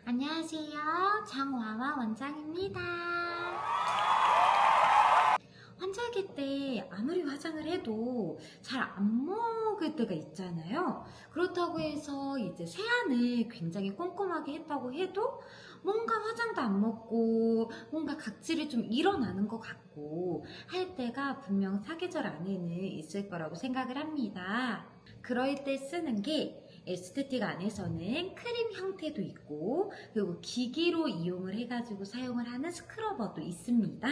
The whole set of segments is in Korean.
안녕하세요. 장와와 원장입니다. 환절기 때 아무리 화장을 해도 잘 안 먹을 때가 있잖아요. 그렇다고 해서 이제 세안을 굉장히 꼼꼼하게 했다고 해도 뭔가 화장도 안 먹고 뭔가 각질이 좀 일어나는 것 같고 할 때가 분명 사계절 안에는 있을 거라고 생각을 합니다. 그럴 때 쓰는 게 에스테틱 안에서는 크림 형태도 있고 그리고 기기로 이용을 해가지고 사용을 하는 스크러버도 있습니다.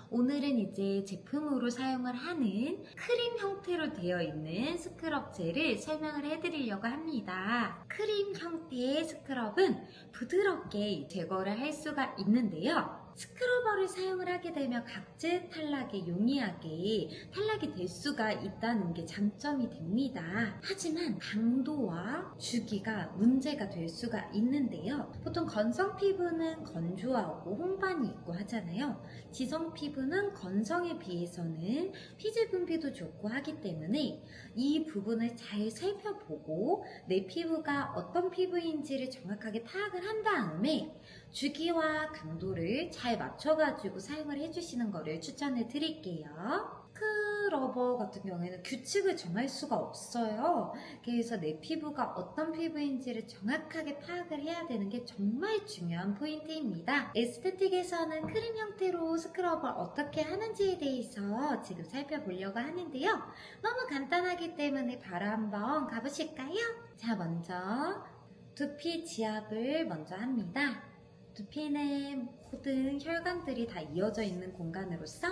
오늘은 이제 제품으로 사용을 하는 크림 형태로 되어 있는 스크럽 젤을 설명을 해드리려고 합니다. 크림 형태의 스크럽은 부드럽게 제거를 할 수가 있는데요. 스크러버를 사용을 하게 되면 각질 탈락에 용이하게 탈락이 될 수가 있다는 게 장점이 됩니다. 하지만 강도와 주기가 문제가 될 수가 있는데요. 보통 건성 피부는 건조하고 홍반이 있고 하잖아요. 지성 피부는 건성에 비해서는 피지 분비도 좋고 하기 때문에 이 부분을 잘 살펴보고 내 피부가 어떤 피부인지를 정확하게 파악을 한 다음에 주기와 강도를 잘 맞춰가지고 사용을 해주시는 거를 추천을 드릴게요. 스크러버 같은 경우에는 규칙을 정할 수가 없어요. 그래서 내 피부가 어떤 피부인지를 정확하게 파악을 해야 되는 게 정말 중요한 포인트입니다. 에스테틱에서는 크림 형태로 스크러버를 어떻게 하는지에 대해서 지금 살펴보려고 하는데요. 너무 간단하기 때문에 바로 한번 가보실까요? 자, 먼저 두피 지압을 먼저 합니다. 두피는 모든 혈관들이 다 이어져 있는 공간으로서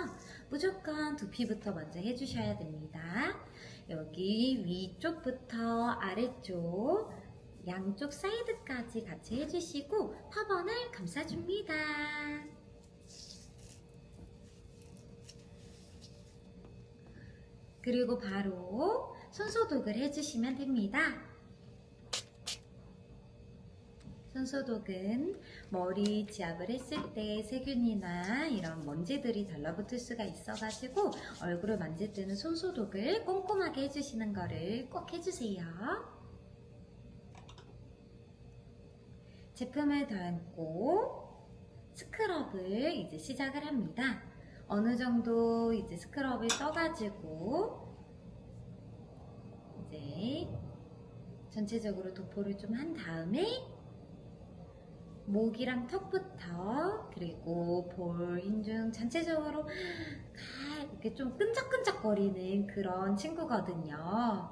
무조건 두피부터 먼저 해주셔야 됩니다. 여기 위쪽부터 아래쪽 양쪽 사이드까지 같이 해주시고 터번을 감싸줍니다. 그리고 바로 손소독을 해주시면 됩니다. 손소독은 머리 지압을 했을 때 세균이나 이런 먼지들이 달라붙을 수가 있어가지고 얼굴을 만질 때는 손소독을 꼼꼼하게 해주시는 거를 꼭 해주세요. 제품을 담고 스크럽을 이제 시작을 합니다. 어느 정도 이제 스크럽을 써가지고 이제 전체적으로 도포를 좀 한 다음에 목이랑 턱부터 그리고 볼, 인중 전체적으로 이렇게 좀 끈적끈적거리는 그런 친구거든요.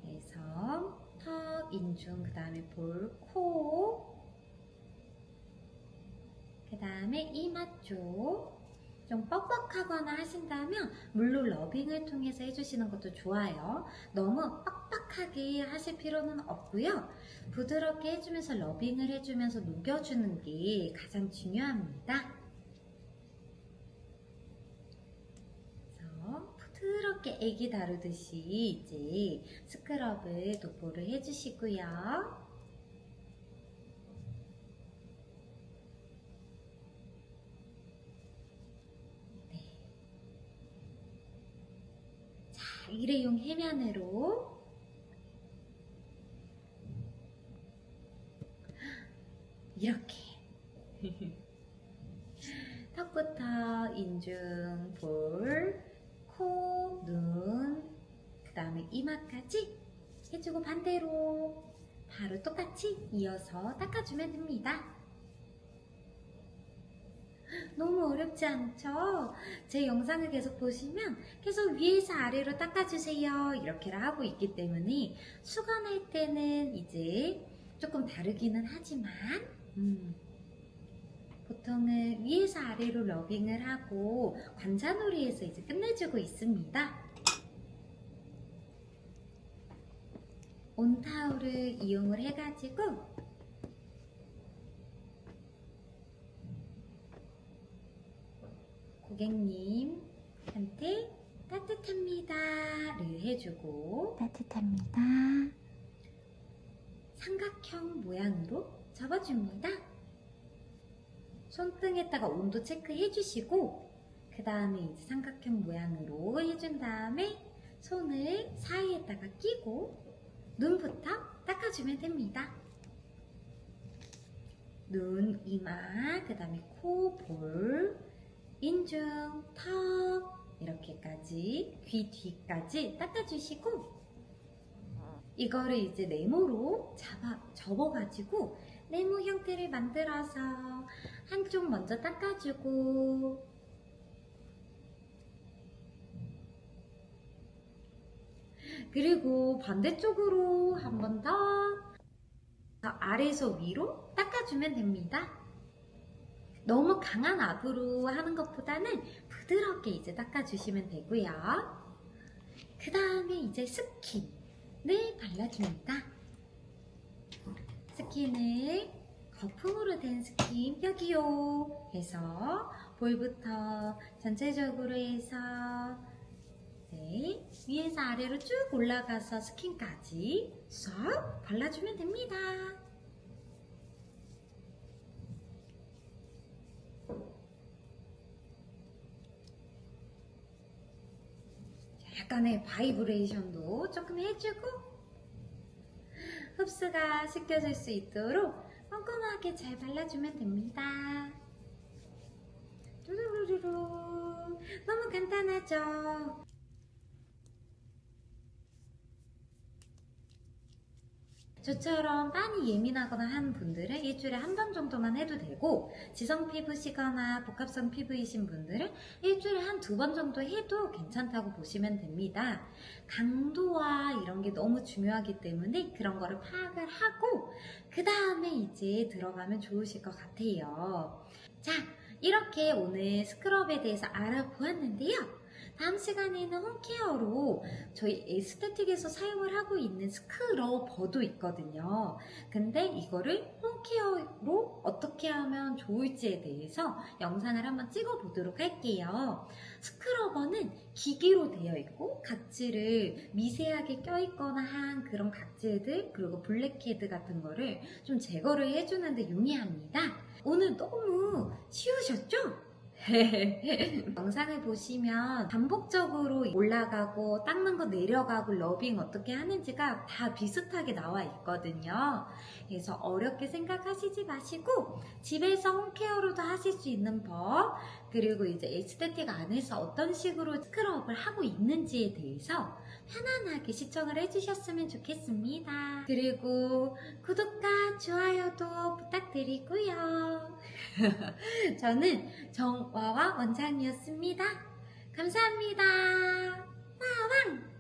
그래서 턱, 인중, 그 다음에 볼, 코, 그 다음에 이마 쪽 좀 뻑뻑하거나 하신다면 물로 러빙을 통해서 해주시는 것도 좋아요. 너무 빡빡하게 하실 필요는 없고요. 부드럽게 해주면서 러빙을 해주면서 녹여주는 게 가장 중요합니다. 그래서 부드럽게 애기 다루듯이 이제 스크럽을 도포를 해주시고요. 일회용 해면으로 이렇게 턱부터 인중, 볼, 코, 눈, 그 다음에 이마까지 해주고 반대로 바로 똑같이 이어서 닦아주면 됩니다. 너무 어렵지 않죠? 제 영상을 계속 보시면 계속 위에서 아래로 닦아주세요 이렇게 하고 있기 때문에 수건할 때는 이제 조금 다르기는 하지만 보통은 위에서 아래로 러빙을 하고 관자놀이에서 이제 끝내주고 있습니다. 온타올을 이용을 해가지고 고객님한테 따뜻합니다를 해주고 따뜻합니다. 삼각형 모양으로 접어줍니다. 손등에다가 온도 체크해 주시고 그 다음에 이제 삼각형 모양으로 해준 다음에 손을 사이에다가 끼고 눈부터 닦아주면 됩니다. 눈, 이마, 그 다음에 코, 볼, 인중, 턱 이렇게까지 귀 뒤까지 닦아주시고 이거를 이제 네모로 접어가지고 네모 형태를 만들어서 한쪽 먼저 닦아주고 그리고 반대쪽으로 한 번 더 아래에서 위로 닦아주면 됩니다. 너무 강한 압으로 하는 것보다는 부드럽게 이제 닦아주시면 되고요. 그 다음에 이제 스킨을 발라줍니다. 스킨을 거품으로 된 스킨 여기요 해서 볼부터 전체적으로 해서 네, 위에서 아래로 쭉 올라가서 스킨까지 쏙 발라주면 됩니다. 약간의 바이브레이션도 조금 해주고 흡수가 시켜질 수 있도록 꼼꼼하게 잘 발라주면 됩니다. 뚜루루루루 너무 간단하죠? 저처럼 많이 예민하거나 하는 분들은 일주일에 한 번 정도만 해도 되고 지성 피부시거나 복합성 피부이신 분들은 일주일에 한 2번 정도 해도 괜찮다고 보시면 됩니다. 강도와 이런 게 너무 중요하기 때문에 그런 거를 파악을 하고 그 다음에 이제 들어가면 좋으실 것 같아요. 자, 이렇게 오늘 스크럽에 대해서 알아보았는데요. 다음 시간에는 홈케어로 저희 에스테틱에서 사용을 하고 있는 스크러버도 있거든요. 근데 이거를 홈케어로 어떻게 하면 좋을지에 대해서 영상을 한번 찍어 보도록 할게요. 스크러버는 기기로 되어 있고 각질을 미세하게 껴있거나 한 그런 각질들 그리고 블랙헤드 같은 거를 좀 제거를 해주는데 용이합니다. 오늘 너무 쉬우셨죠? 영상을 보시면 반복적으로 올라가고 닦는 거 내려가고 러빙 어떻게 하는지가 다 비슷하게 나와 있거든요. 그래서 어렵게 생각하시지 마시고 집에서 홈케어로도 하실 수 있는 법 그리고 이제 에스테틱 안에서 어떤 식으로 스크럽을 하고 있는지에 대해서 편안하게 시청을 해주셨으면 좋겠습니다. 그리고 구독과 좋아요도 부탁드리고요. 저는 정화와 원장이었습니다. 감사합니다. 빠왕!